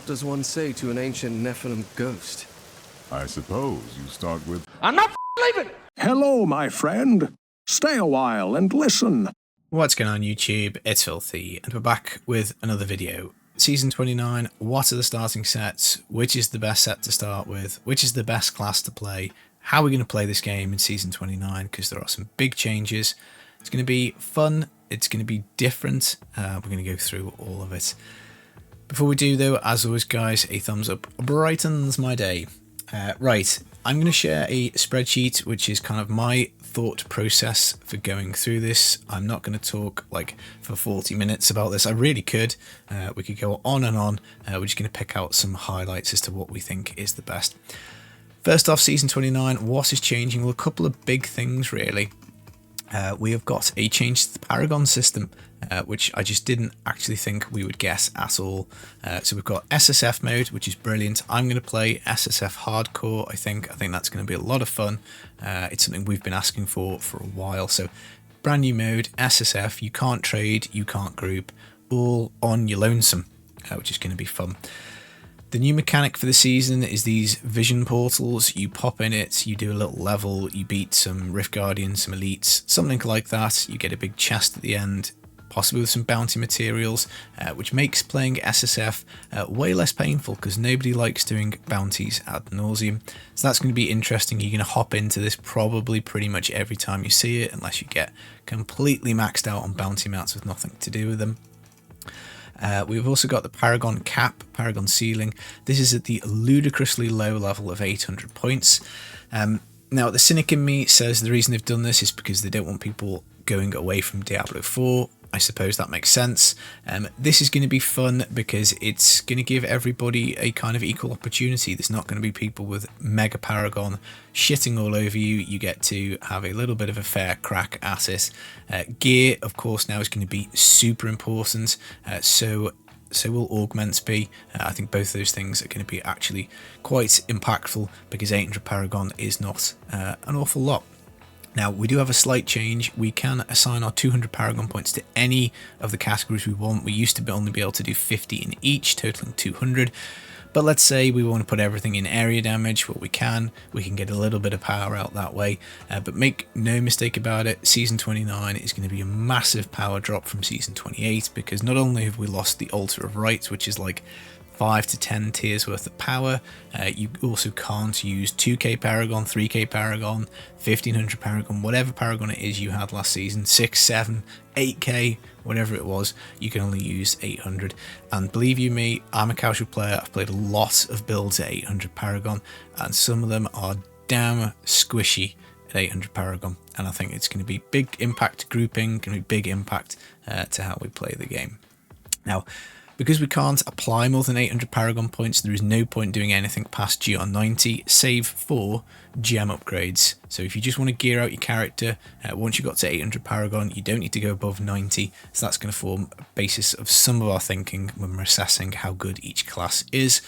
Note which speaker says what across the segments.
Speaker 1: What does one say to an ancient Nephilim ghost?
Speaker 2: I suppose you start with...
Speaker 3: I'm not leaving!
Speaker 4: Hello, my friend. Stay a while and listen.
Speaker 5: What's going on YouTube? It's Filthy, and we're back with another video. Season 29, what are the starting sets? Which is the best set to start with? Which is the best class to play? How are we going to play this game in Season 29? Because there are some big changes. It's going to be fun. It's going to be different. We're going to go through all of it. Before we do though, as always guys, a thumbs up brightens my day. Right, I'm going to share a spreadsheet which is kind of my thought process for going through this. I'm not going to talk like for 40 minutes about this. I really could. We could go on and on. We're just going to pick out some highlights as to what we think is the best. First off, Season 29, what is changing? Well, a couple of big things really. We have got a change to the paragon system, which I just didn't actually think we would guess at all. So we've got SSF mode, which is brilliant. I'm going to play SSF hardcore. I think that's going to be a lot of fun. It's something we've been asking for a while. So brand new mode, SSF. You can't trade, you can't group, all on your lonesome, which is going to be fun. The new mechanic for the season is these vision portals. You pop in it, you do a little level, you beat some Rift Guardians, some elites, something like that. You get a big chest at the end, possibly with some bounty materials, which makes playing SSF way less painful because nobody likes doing bounties ad nauseum. So that's going to be interesting. You're going to hop into this probably pretty much every time you see it, unless you get completely maxed out on bounty mats with nothing to do with them. We've also got the paragon cap, paragon ceiling. This is at the ludicrously low level of 800 points. Now the cynic in me says the reason they've done this is because they don't want people going away from Diablo 4. I suppose that makes sense. This is going to be fun because it's going to give everybody a kind of equal opportunity. There's not going to be people with mega paragon shitting all over you. You get to have a little bit of a fair crack at it. Gear, of course, now is going to be super important. So will augments be. I think both those things are going to be actually quite impactful because 800 paragon is not an awful lot. Now, we do have a slight change. We can assign our 200 paragon points to any of the categories we want. We used to only be able to do 50 in each, totaling 200. But let's say we want to put everything in area damage. Well, we can get a little bit of power out that way. But make no mistake about it, Season 29 is going to be a massive power drop from Season 28 because not only have we lost the Altar of Rights, which is like 5 to 10 tiers worth of power, you also can't use 2k paragon, 3k paragon, 1500 paragon, whatever paragon it is you had last season, 6, 7, 8k, whatever it was, you can only use 800. And believe you me, I'm a casual player. I've played a lot of builds at 800 paragon and some of them are damn squishy at 800 paragon, and I think it's going to be big impact grouping, going to be big impact to how we play the game. Now, because we can't apply more than 800 paragon points, there is no point doing anything past GR90, save for gem upgrades. So if you just want to gear out your character, once you got to 800 paragon, you don't need to go above 90. So that's going to form a basis of some of our thinking when we're assessing how good each class is.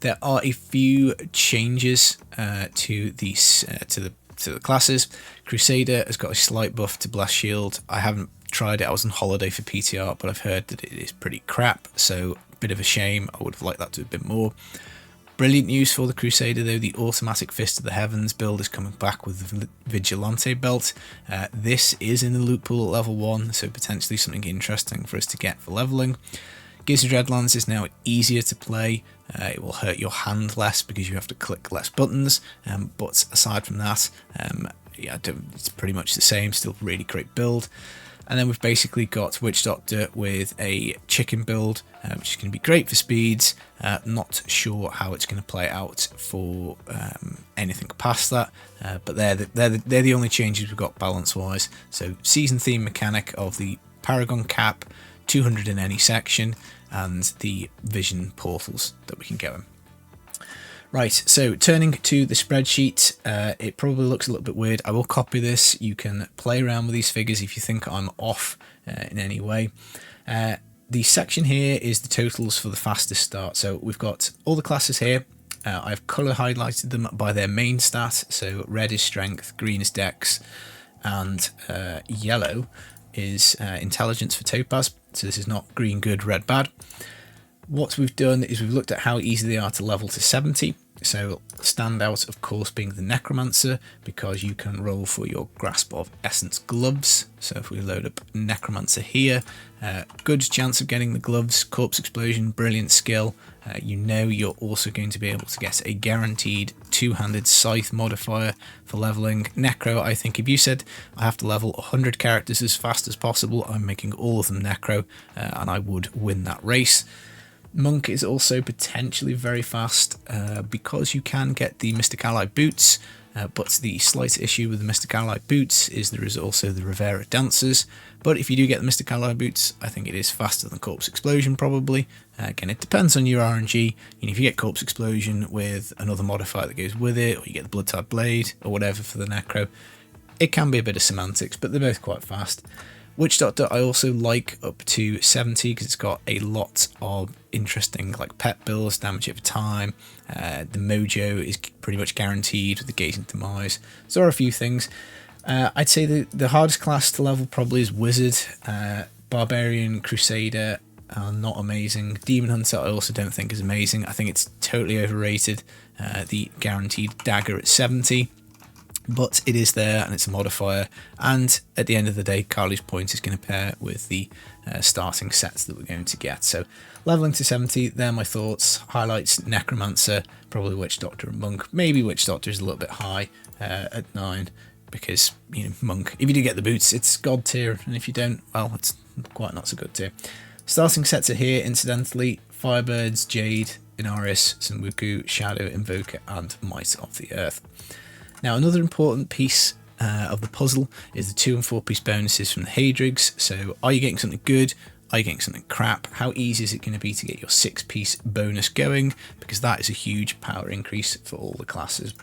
Speaker 5: There are a few changes to the classes. Crusader has got a slight buff to Blast Shield. I haven't tried it, I was on holiday for PTR, but I've heard that it is pretty crap, so a bit of a shame. I would have liked that to have been more. Brilliant news for the Crusader though, the automatic Fist of the Heavens build is coming back with the Vigilante belt. This is in the loot pool at level 1, so potentially something interesting for us to get for leveling. Gears of Dreadlands is now easier to play. It will hurt your hand less because you have to click less buttons, but aside from that, yeah, it's pretty much the same, still really great build. And then we've basically got Witch Doctor with a chicken build, which is going to be great for speeds. Not sure how it's going to play out for anything past that, but they're the only changes we've got balance-wise. So season theme mechanic of the Paragon Cap, 200 in any section, and the vision portals that we can go in. Right, so turning to the spreadsheet, it probably looks a little bit weird. I will copy this. You can play around with these figures if you think I'm off in any way. The section here is the totals for the fastest start. So we've got all the classes here. I've colour highlighted them by their main stat. So red is strength, green is dex, and yellow is intelligence for Topaz. So this is not green good, red bad. What we've done is we've looked at how easy they are to level to 70. So standout, of course, being the Necromancer, because you can roll for your Grasp of Essence gloves. So if we load up Necromancer here, good chance of getting the gloves. Corpse Explosion, brilliant skill. You know you're also going to be able to get a guaranteed two-handed scythe modifier for leveling. Necro, I think if you said I have to level 100 characters as fast as possible, I'm making all of them Necro, and I would win that race. Monk is also potentially very fast because you can get the Mystic Ally boots, but the slight issue with the Mystic Ally boots is there is also the Rivera Dancers. But if you do get the Mystic Ally boots, I think it is faster than Corpse Explosion probably. Again, it depends on your RNG. If you get Corpse Explosion with another modifier that goes with it, or you get the Blood Type Blade or whatever for the Necro, it can be a bit of semantics, but they're both quite fast. Witch Doctor I also like up to 70 because it's got a lot of interesting like pet builds, damage over time. The mojo is pretty much guaranteed with the Gazing Demise. So there are a few things. I'd say the hardest class to level probably is Wizard. Barbarian, Crusader are not amazing. Demon Hunter I also don't think is amazing. I think it's totally overrated. The guaranteed dagger at 70. But it is there and it's a modifier, and at the end of the day Carly's Point is going to pair with the starting sets that we're going to get. So leveling to 70, they're my thoughts. Highlights: Necromancer, probably Witch Doctor and Monk. Maybe Witch Doctor is a little bit high at 9 because, you know, Monk, if you do get the boots, it's God tier, and if you don't, well, it's quite not so good tier. Starting sets are here incidentally: Firebirds, Jade, Innarius, Sunwuku, Shadow, Invoker and Might of the Earth. Now, another important piece of the puzzle is the 2 and 4 piece bonuses from the Haedrigs. So are you getting something good? Are you getting something crap? How easy is it going to be to get your 6 piece bonus going? Because that is a huge power increase for all the classes.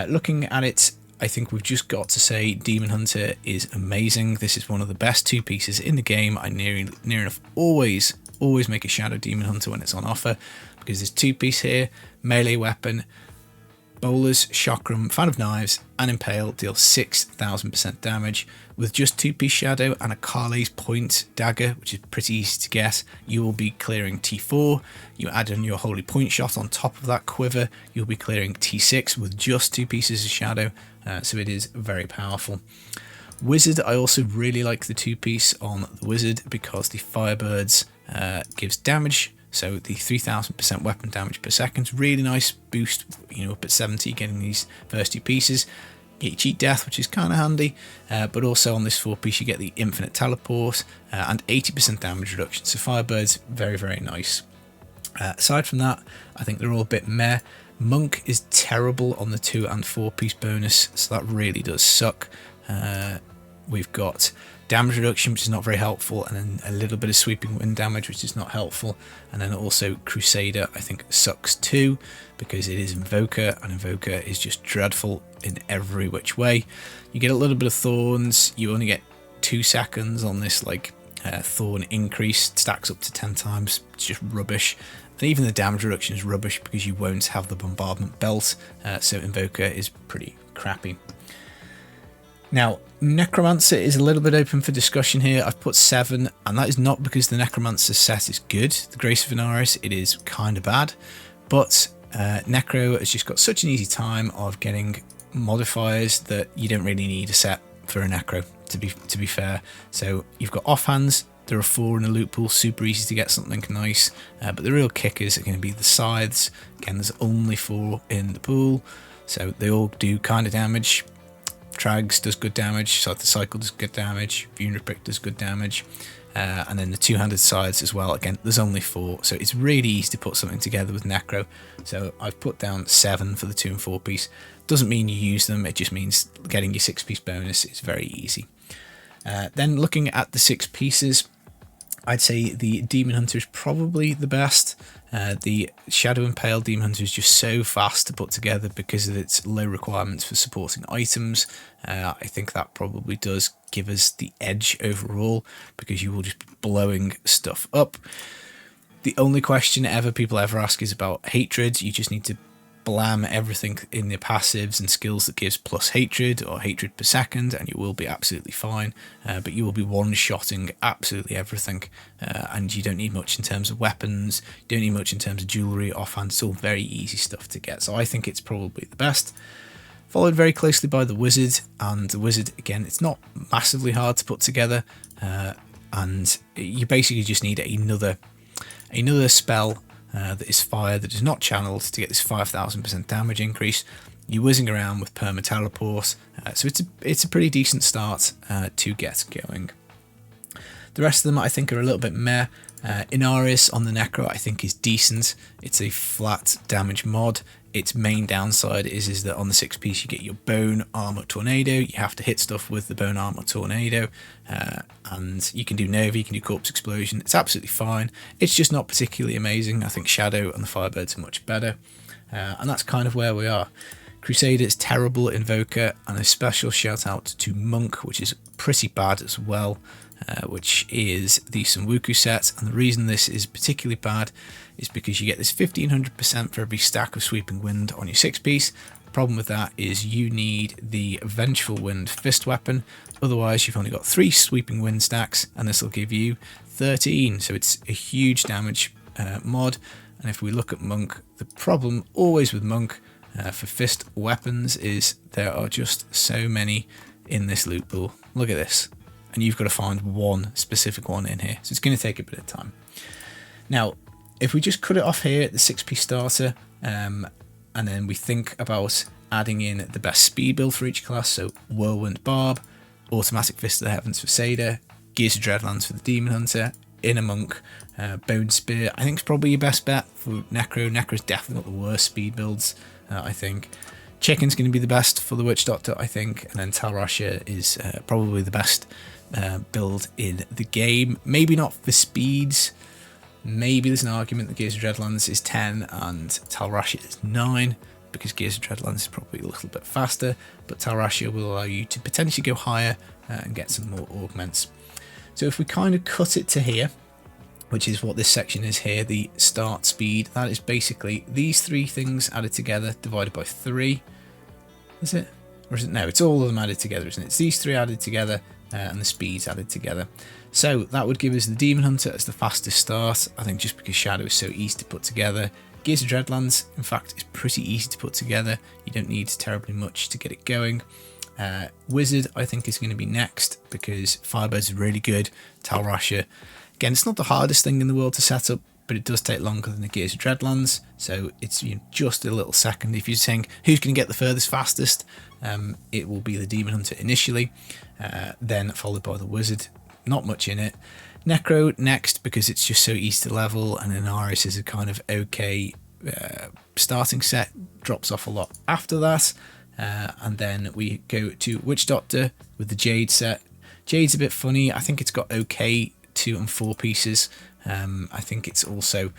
Speaker 5: Looking at it, I think we've just got to say Demon Hunter is amazing. This is one of the best 2 pieces in the game. I near enough always make a Shadow Demon Hunter when it's on offer, because there's 2 piece here, melee weapon, Bowlers, Chakram, Fan of Knives and Impale deal 6,000% damage. With just 2 piece Shadow and a Carly's Point dagger, which is pretty easy to get, you will be clearing T4. You add in your Holy Point shot on top of that quiver, you'll be clearing T6 with just 2 pieces of Shadow, so it is very powerful. Wizard, I also really like the 2 piece on the Wizard because the Firebirds gives damage. So the 3000% weapon damage per second, really nice boost, you know, up at 70, getting these first 2 pieces. You cheat death, which is kind of handy, but also on this 4 piece you get the infinite teleport and 80% damage reduction. So Firebirds, very, very nice. Aside from that, I think they're all a bit meh. Monk is terrible on the 2 and 4 piece bonus, so that really does suck. We've got damage reduction, which is not very helpful, and then a little bit of sweeping wind damage, which is not helpful, and then also Crusader I think sucks too because it is Invoker, and Invoker is just dreadful in every which way. You get a little bit of thorns, you only get 2 seconds on this like thorn increase, it stacks up to 10 times, it's just rubbish. And even the damage reduction is rubbish because you won't have the bombardment belt, so Invoker is pretty crappy. Now, Necromancer is a little bit open for discussion here. I've put 7, and that is not because the Necromancer set is good. The Grace of Innarius, it is kind of bad, but Necro has just got such an easy time of getting modifiers that you don't really need a set for a Necro, to be fair. So you've got offhands, there are 4 in the loot pool, super easy to get something nice, but the real kickers are going to be the scythes. Again, there's only 4 in the pool, so they all do kind of damage. Trags does good damage, Scythe the Cycle does good damage, Vunipick does good damage, and then the 2-handed scythes as well. Again, there's only 4, so it's really easy to put something together with Necro. So I've put down 7 for the 2 and 4 piece. Doesn't mean you use them, it just means getting your 6 piece bonus is very easy. Then looking at the 6 pieces, I'd say the Demon Hunter is probably the best. The Shadow Impale Demon Hunter is just so fast to put together because of its low requirements for supporting items. I think that probably does give us the edge overall because you will just be blowing stuff up. The only question people ever ask is about Hatred. You just need to blam everything in the passives and skills that gives plus hatred or hatred per second, and you will be absolutely fine. But you will be one-shotting absolutely everything, and you don't need much in terms of weapons, you don't need much in terms of jewellery, offhand. It's all very easy stuff to get, so I think it's probably the best. Followed very closely by the Wizard, and the Wizard, again, it's not massively hard to put together, and you basically just need another spell that is fire, that is not channeled, to get this 5000% damage increase. You're whizzing around with perma teleport, so it's a pretty decent start to get going. The rest of them I think are a little bit meh. Innarius on the Necro I think is decent. It's a flat damage mod. Its main downside is that on the 6-piece you get your Bone Armor Tornado. You have to hit stuff with the Bone Armor Tornado, and you can do Nova, you can do Corpse Explosion. It's absolutely fine. It's just not particularly amazing. I think Shadow and the Firebirds are much better, and that's kind of where we are. Crusader is terrible, Invoker, and a special shout out to Monk, which is pretty bad as well, which is the Sunwuku set. And the reason this is particularly bad is because you get this 1500% for every stack of Sweeping Wind on your 6-piece. The problem with that is you need the Vengeful Wind fist weapon, otherwise you've only got 3 Sweeping Wind stacks, and this will give you 13, so it's a huge damage mod. And if we look at Monk, the problem always with Monk for fist weapons is there are just so many in this loot pool. Look at this, and you've got to find one specific one in here, so it's going to take a bit of time. Now, if we just cut it off here at the 6-piece starter, and then we think about adding in the best speed build for each class, so Whirlwind Barb, Automatic Fist of the Heavens for Crusader, Gears of Dreadlands for the Demon Hunter, Inner Monk, Bone Spear, I think it's probably your best bet for Necro. Necro's definitely not the worst speed builds, I think. Chicken's going to be the best for the Witch Doctor, I think, and then Talrasha is probably the best build in the game. Maybe not for speeds. Maybe there's an argument that Gears of Dreadlands is 10 and Talrasha is 9, because Gears of Dreadlands is probably a little bit faster, but Talrasha will allow you to potentially go higher and get some more augments. So if we kind of cut it to here, which is what this section is here, the start speed, that is basically these 3 things added together divided by 3. Is it? Or is it? No, it's all of them added together, isn't it? It's these 3 added together and the speeds added together. So that would give us the Demon Hunter as the fastest start, I think, just because Shadow is so easy to put together. Gears of Dreadlands, in fact, is pretty easy to put together. You don't need terribly much to get it going. Wizard, I think, is going to be next because Firebirds is really good. Talrasha, again, it's not the hardest thing in the world to set up, but it does take longer than the Gears of Dreadlands, so it's just a little second. If you're saying who's going to get the furthest fastest, it will be the Demon Hunter initially, then followed by the Wizard. Not much in it. Necro next because it's just so easy to level, and Innarius is a kind of okay starting set, drops off a lot after that, and then we go to Witch Doctor with the Jade set. Jade's a bit funny. I think it's got okay 2 and 4 pieces. I think it's also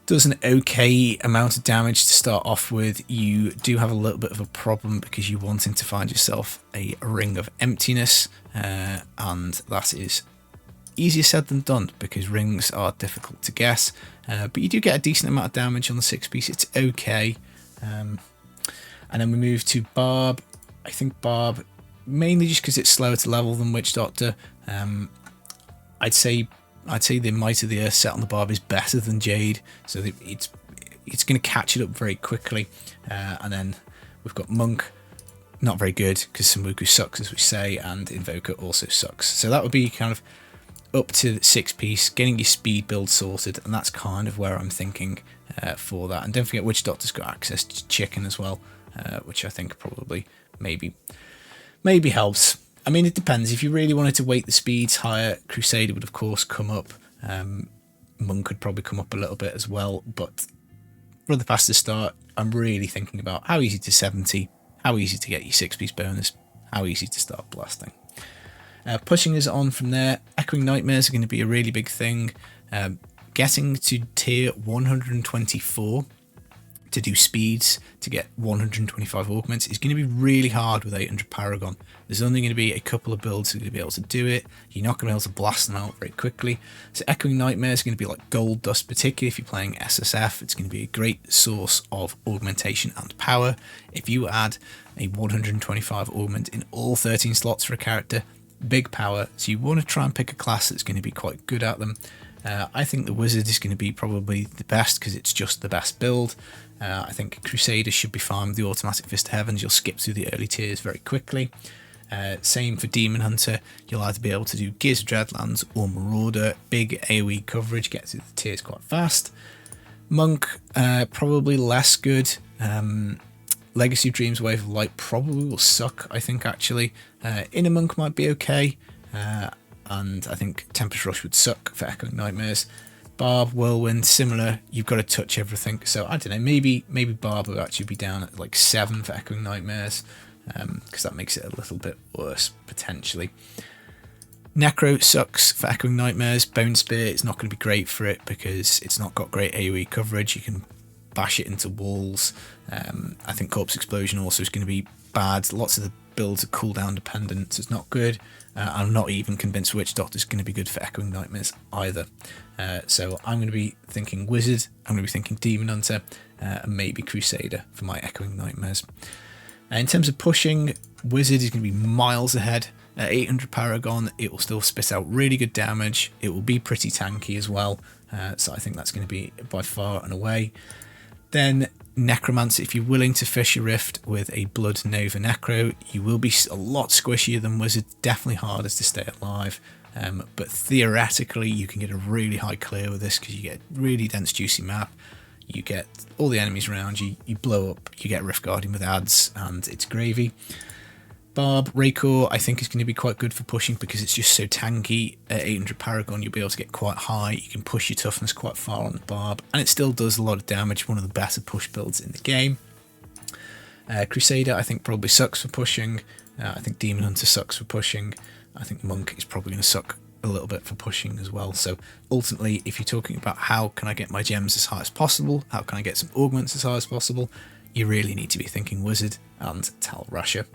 Speaker 5: does an okay amount of damage to start off with. You do have a little bit of a problem because you're wanting to find yourself a Ring of Emptiness, and that is easier said than done because rings are difficult to guess, but you do get a decent amount of damage on the 6-piece. It's okay. And then we move to Barb. I think Barb, mainly just because it's slower to level than Witch Doctor. I'd say the Might of the Earth set on the Barb is better than Jade, so it's going to catch it up very quickly. And then we've got Monk, not very good because Sunwuku sucks, as we say, and Invoker also sucks. So that would be kind of up to 6-piece, getting your speed build sorted, and that's kind of where I'm thinking for that. And don't forget Witch Doctor's got access to Chicken as well, which I think probably maybe helps. I mean, it depends. If you really wanted to weight the speeds higher, Crusader would of course come up. Monk could probably come up a little bit as well, but for the fastest start, I'm really thinking about how easy to 70, how easy to get your 6-piece bonus, how easy to start blasting. Pushing us on from there, Echoing Nightmares are going to be a really big thing. Getting to tier 124 to do speeds, to get 125 augments, is going to be really hard with 800 paragon. There's only going to be a couple of builds that are going to be able to do it. You're not going to be able to blast them out very quickly. So Echoing Nightmare is going to be like gold dust, particularly if you're playing SSF. It's going to be a great source of augmentation and power. If you add a 125 augment in all 13 slots for a character, big power. So you want to try and pick a class that's going to be quite good at them. I think the Wizard is going to be probably the best because it's just the best build. I think Crusader should be fine with the automatic Fist of Heavens. You'll skip through the early tiers very quickly. Same for Demon Hunter. You'll either be able to do Gears of Dreadlands or Marauder. Big AoE coverage, get through the tiers quite fast. Monk, probably less good. Legacy of Dreams, Wave of Light probably will suck, I think, actually. Inner Monk might be okay. And I think Tempest Rush would suck for Echoing Nightmares. Barb, Whirlwind, similar. You've got to touch everything. So I don't know, maybe Barb would actually be down at like 7 for Echoing Nightmares, because that makes it a little bit worse potentially. Necro sucks for Echoing Nightmares. Bone Spear is not going to be great for it because it's not got great AoE coverage. You can bash it into walls. I think Corpse Explosion also is going to be bad. Lots of the builds are cooldown dependent, so it's not good. I'm not even convinced Witch Doctor is going to be good for Echoing Nightmares either. So I'm going to be thinking Wizard, I'm going to be thinking Demon Hunter, and maybe Crusader for my Echoing Nightmares. In terms of pushing, Wizard is going to be miles ahead. At 800 Paragon, it will still spit out really good damage. It will be pretty tanky as well. So I think that's going to be by far and away. Then Necromancer, if you're willing to fish a rift with a Blood Nova Necro, you will be a lot squishier than Wizard, definitely hardest to stay alive. But theoretically, you can get a really high clear with this because you get a really dense, juicy map. You get all the enemies around you, you blow up, you get Rift Guardian with ads, and it's gravy. Barb, Raycore, I think is going to be quite good for pushing because it's just so tanky. At 800 Paragon, you'll be able to get quite high. You can push your toughness quite far on the Barb, and it still does a lot of damage. One of the better push builds in the game. Crusader, I think, probably sucks for pushing. I think Demon Hunter sucks for pushing. I think Monk is probably going to suck a little bit for pushing as well. So ultimately, if you're talking about how can I get my gems as high as possible, how can I get some augments as high as possible, you really need to be thinking Wizard and Tal Rasha.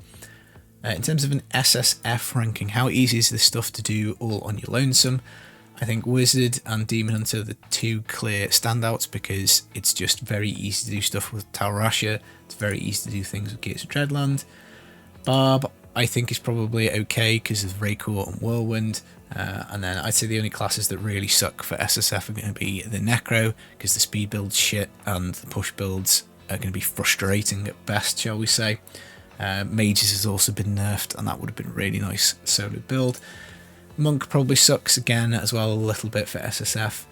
Speaker 5: In terms of an SSF ranking, how easy is this stuff to do all on your lonesome? I think Wizard and Demon Hunter are the two clear standouts because it's just very easy to do stuff with Tal Rasha. It's very easy to do things with Gears of Dreadland. Barb, I think, is probably okay because of Raycore and Whirlwind. And then I'd say the only classes that really suck for SSF are going to be the Necro because the speed build's shit and the push builds are going to be frustrating at best, shall we say. Mages has also been nerfed, and that would have been a really nice solo build. Monk probably sucks again as well a little bit for SSF.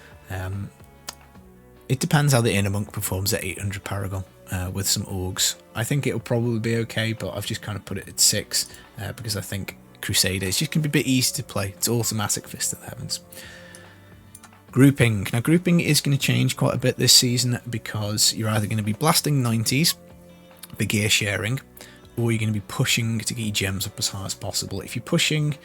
Speaker 5: It depends how the Inner Monk performs at 800 Paragon with some Orgs. I think it'll probably be okay, but I've just kind of put it at 6 because I think Crusader is just going to be a bit easy to play. It's automatic Fist of the Heavens. Grouping. Now, grouping is going to change quite a bit this season because you're either going to be blasting 90s for gear sharing, or you're going to be pushing to get your gems up as high as possible. If you're pushing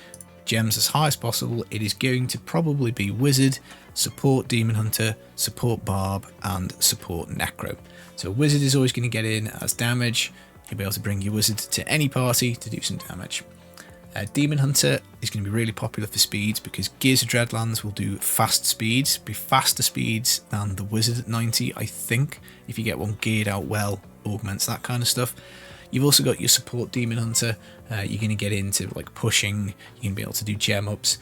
Speaker 5: gems as high as possible, it is going to probably be Wizard, support Demon Hunter, support Barb, and support Necro. So Wizard is always going to get in as damage. You'll be able to bring your Wizard to any party to do some damage. Demon Hunter is going to be really popular for speeds because Gears of Dreadlands will do fast speeds, be faster speeds than the Wizard at 90, I think. If you get one geared out well, augments that kind of stuff. You've also got your support Demon Hunter. You're going to get into like pushing. You're going to be able to do gem ups.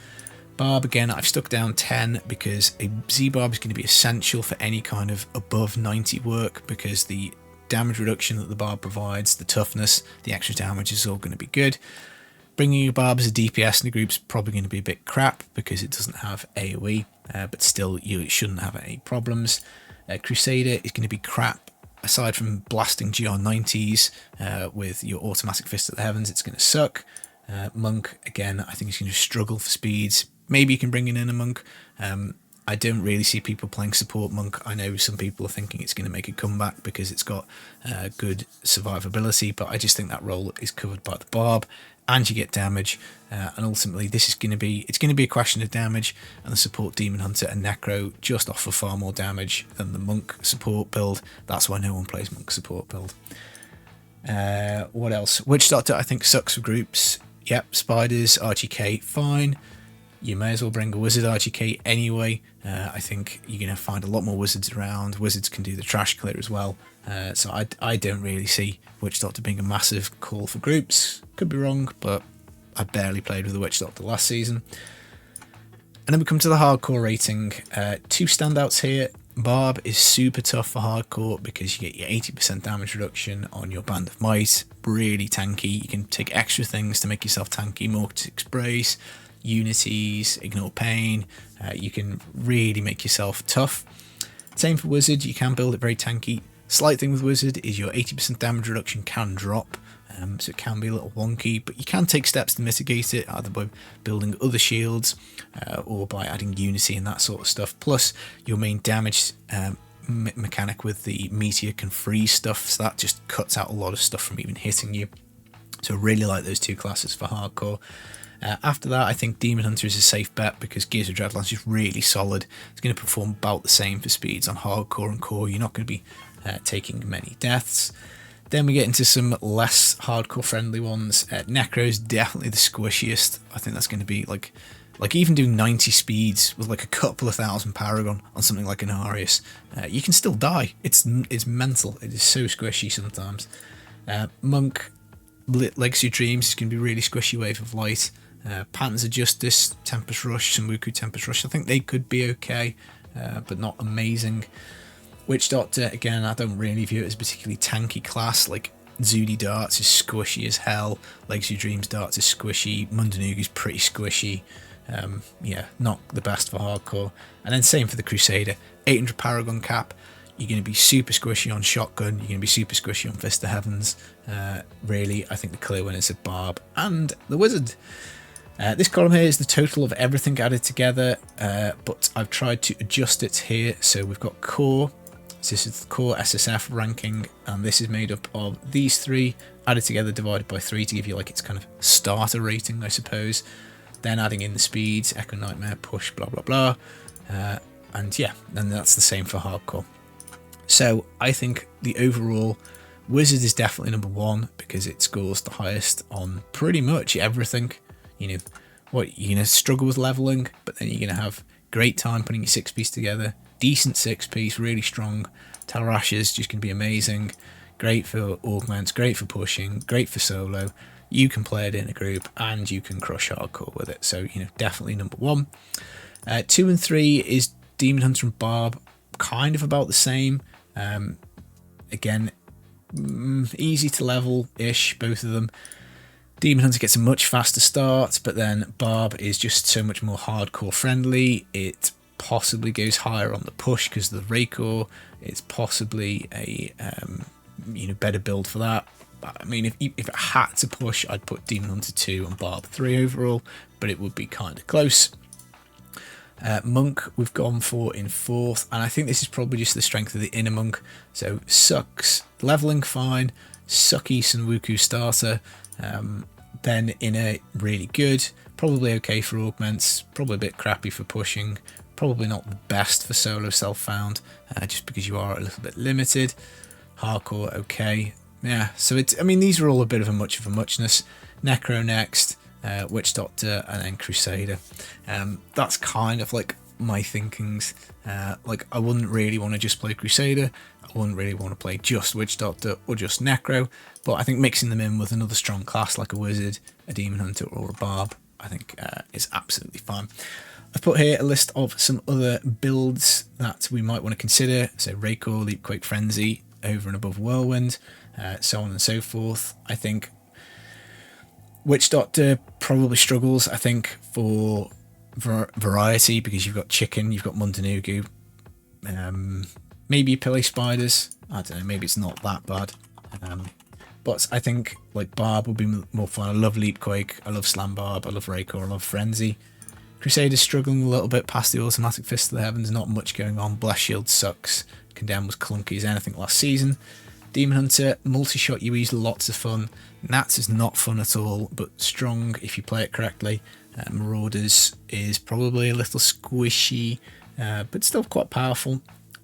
Speaker 5: Barb, again, I've stuck down 10 because a Z-Barb is going to be essential for any kind of above 90 work because the damage reduction that the Barb provides, the toughness, the extra damage is all going to be good. Bringing your Barb as a DPS in the group is probably going to be a bit crap because it doesn't have AoE, but still you shouldn't have any problems. Crusader is going to be crap. Aside from blasting GR90s with your automatic Fist of the Heavens, it's going to suck. Monk, again, I think he's going to struggle for speeds. Maybe you can bring in a Monk. I I don't really see people playing support monk. I know some people are thinking it's going to make a comeback because it's got good survivability, but I just think that role is covered by the Barb, and you get damage, and ultimately this is going to be a question of damage, and the support Demon Hunter and Necro just offer far more damage than the monk support build. That's why no one plays monk support build. What else? Witch Doctor I think sucks for groups. Yep, spiders, RGK, fine. You may as well bring a wizard RGK anyway. I think you're going to find a lot more wizards around. Wizards can do the trash clear as well. So I don't really see Witch Doctor being a massive call for groups. Could be wrong, but I barely played with the Witch Doctor last season. And then we come to the hardcore rating. Two standouts here. Barb is super tough for hardcore because you get your 80% damage reduction on your Band of Might. Really tanky. You can take extra things to make yourself tanky. Mortix Brace, Unities, Ignore Pain. You can really make yourself tough. Same for Wizard. You can build it very tanky. Slight thing with Wizard is your 80% damage reduction can drop. So it can be a little wonky, but you can take steps to mitigate it, either by building other shields or by adding Unity and that sort of stuff. Plus, your main damage mechanic with the Meteor can freeze stuff, so that just cuts out a lot of stuff from even hitting you. So I really like those two classes for hardcore. After that, I think Demon Hunter is a safe bet because Gears of Dreadlands is really solid. It's going to perform about the same for speeds on hardcore and core. You're not going to be taking many deaths. Then we get into some less hardcore friendly ones. Necro is definitely the squishiest. I think that's going to be like even doing 90 speeds with like a couple of thousand paragon on something like Innarius. You can still die. It's mental. It is so squishy sometimes. Monk, Legacy of Dreams is going to be really squishy. Wave of Light. Patterns of Justice, Tempest Rush, Sunwuku Tempest Rush. I think they could be okay, but not amazing. Witch Doctor, again, I don't really view it as a particularly tanky class. Like, Zudi Darts is squishy as hell. Legacy of Dreams Darts is squishy. Mundanuga is pretty squishy. Yeah, not the best for hardcore. And then same for the Crusader. 800 Paragon cap. You're going to be super squishy on Shotgun. You're going to be super squishy on Fist of Heavens. Really, I think the clear winners are Barb and the Wizard. This column here is the total of everything added together, but I've tried to adjust it here. So we've got core. So this is the core SSF ranking, and this is made up of these three added together divided by 3 to give you like its kind of starter rating, I suppose. Then adding in the speeds, Echo Nightmare, Push, blah blah blah, and yeah, and that's the same for hardcore. So I think the overall Wizard is definitely number 1 because it scores the highest on pretty much everything. You know, what you're gonna struggle with leveling, but then you're gonna have great time putting your 6-piece together. Decent 6-piece, really strong. Talarash is just going to be amazing. Great for augments, great for pushing, great for solo. You can play it in a group and you can crush hardcore with it. So, you know, definitely number 1. 2 and 3 is Demon Hunter and Barb, kind of about the same. Again, easy to level-ish, both of them. Demon Hunter gets a much faster start, but then Barb is just so much more hardcore friendly. It possibly goes higher on the push because of the Raycore. It's possibly a better build for that. I mean, if it had to push, I'd put Demon Hunter 2 and Barb 3 overall, but it would be kind of close. Monk we've gone for in 4th, and I think this is probably just the strength of the inner monk. So sucks, leveling fine, sucky Sunwuku starter, then inner really good, probably okay for augments, probably a bit crappy for pushing, probably not the best for solo self-found, just because you are a little bit limited. Hardcore okay, yeah. So I mean, these are all a bit of a muchness. Necro next, Witch Doctor, and then Crusader. That's kind of like my thinkings. Like, I wouldn't really want to just play Crusader. I wouldn't really want to play just Witch Doctor or just Necro. But I think mixing them in with another strong class like a Wizard, a Demon Hunter, or a Barb, I think is absolutely fine. I've put here a list of some other builds that we might want to consider. So Raycore, Leapquake Frenzy, over and above Whirlwind, so on and so forth. I think Witch Doctor probably struggles, I think, for variety, because you've got Chicken, you've got Mundanuga, maybe Pillay Spiders. I don't know, maybe it's not that bad. But I think like Barb would be more fun. I love Leapquake, I love Slam Barb, I love Raycore, I love Frenzy. Crusader's struggling a little bit past the automatic Fist of the Heavens, not much going on. Blast Shield sucks. Condemn was clunky as anything last season. Demon Hunter, multi-shot UE's lots of fun. Nats is not fun at all, but strong if you play it correctly. Marauders is probably a little squishy, but still quite powerful.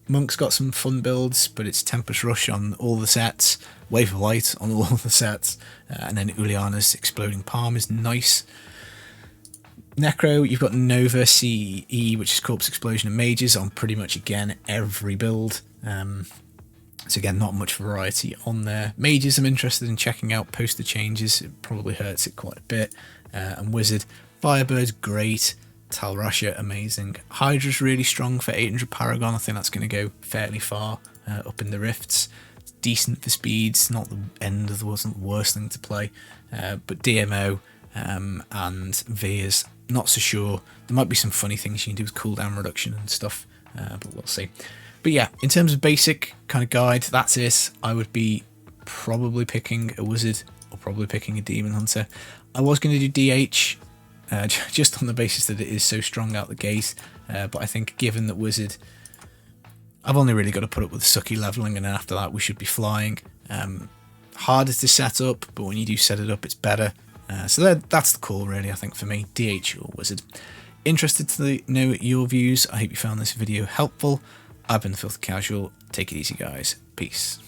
Speaker 5: Monk's got some fun builds, but it's Tempest Rush on all the sets, Wave of Light on all the sets, and then Uliana's Exploding Palm is nice. Necro, you've got Nova, CE, which is Corpse Explosion and Mages on pretty much, again, every build. So again, not much variety on there. Mages I'm interested in checking out post the changes. It probably hurts it quite a bit. And Wizard, Firebirds, great. Talrasha, amazing. Hydra's really strong for 800 Paragon. I think that's going to go fairly far up in the rifts. It's decent for speeds, not the end of the wasn't the worst thing to play. But DMO and Veers, not so sure. There might be some funny things you can do with cooldown reduction and stuff, but we'll see. But yeah, in terms of basic kind of guide, that's it. I would be probably picking a Wizard or probably picking a Demon Hunter. I was going to do DH just on the basis that it is so strong out the gate, but I think given that Wizard, I've only really got to put up with sucky leveling, and then after that we should be flying. Harder to set up, but when you do set it up, it's better. So that's the call really, I think, for me, DH or Wizard. Interested to know your views. I hope you found this video helpful. I've been the Filthy Casual. Take it easy, guys. Peace.